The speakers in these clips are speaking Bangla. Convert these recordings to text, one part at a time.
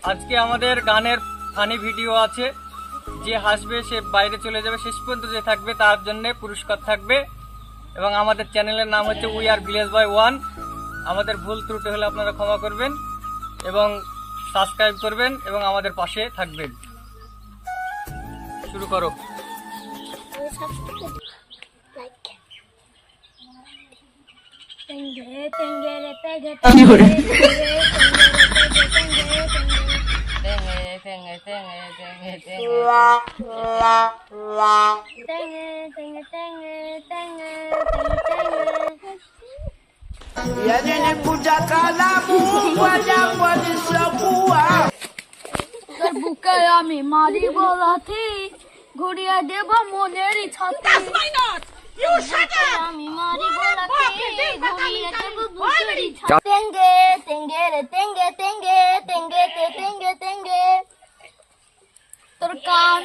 আজকে আমাদের গানের ফানি ভিডিও আছে। যে হাসবে সে বাইরে চলে যাবে, শেষ পর্যন্ত যে থাকবে তার জন্য পুরস্কার থাকবে। এবং আমাদের চ্যানেলের নাম হচ্ছে উই আর ভিলেজ বয় 1। আমাদের ভুল ত্রুটি হলে আপনারা ক্ষমা করবেন এবং সাবস্ক্রাইব করবেন এবং আমাদের পাশে থাকবেন। শুরু করো। বুকে আমি মারি বলাথি ঘুরিয়ে দেব মনের ছাতি। আমি মারি বলাথি ঘুরিয়ে দেব বুকের ছাতি। তেঙ্গে তেঙ্গে রে তেঙ্গে তেঙ্গে তেঙ্গে তে তেঙ্গে তেঙ্গে তোর কান।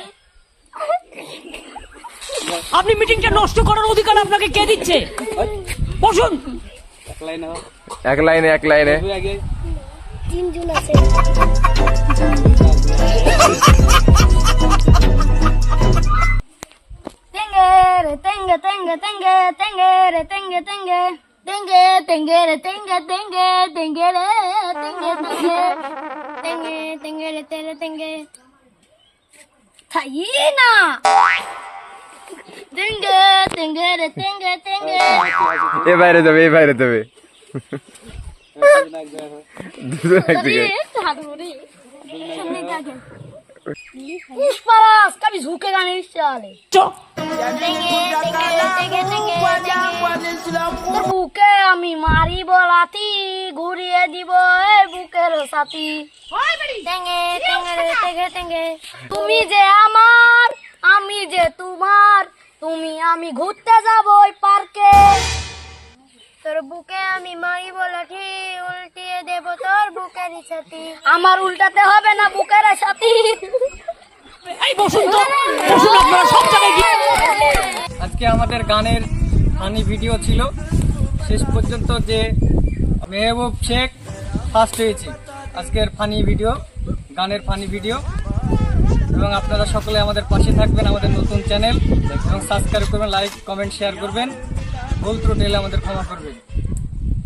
আপনি মিটিংটা নষ্ট করার অধিকার আপনাকে কে দিচ্ছে? বসুন। এক লাইনে তিনজন আছে। তেঙ্গে রে তেঙ্গে তেঙ্গে তেঙ্গে তেঙ্গে রে তেঙ্গে তেঙ্গে তেঙ্গে তেঙ্গে রে তেঙ্গে তেঙ্গে তেঙ্গে রে তেঙ্গে তেঙ্গে তেঙ্গে তেঙ্গে রে তেরে তেঙ্গে থাই না। তেঙ্গে তেঙ্গে রে তেঙ্গে তেঙ্গে এ বাইরে যাবে দুজন একদিকে। इस पास कभी झुकेगा नहीं साले। বুকে আমি মারি বলাতি ঘুরিয়ে দিব এই বুকের সাথী। তেঙ্গে তেঙ্গে রে তেঙ্গে তেঙ্গে তুমি যে আমার আমি যে তোমার, তুমি আমি ঘুরতে যাব ওই পার্কে। তোর বুকে আমি মারি বলাতি উল্টিয়ে দেব তোর বুকের সাথী। আমার উল্টাতে হবে না বুকের সাথী। আজকে আমাদের গানের ফানি ভিডিও ছিল। শেষ পর্যন্ত যে মেহবুব শেখ ফার্স্ট হয়েছে আজকের ফানি ভিডিও, গানের ফানি ভিডিও। এবং আপনারা সকলে আমাদের পাশে থাকবেন, আমাদের নতুন চ্যানেল এবং সাবস্ক্রাইব করবেন, লাইক কমেন্ট শেয়ার করবেন। ভুল ত্রুটি হলে আমাদের ক্ষমা করবেন।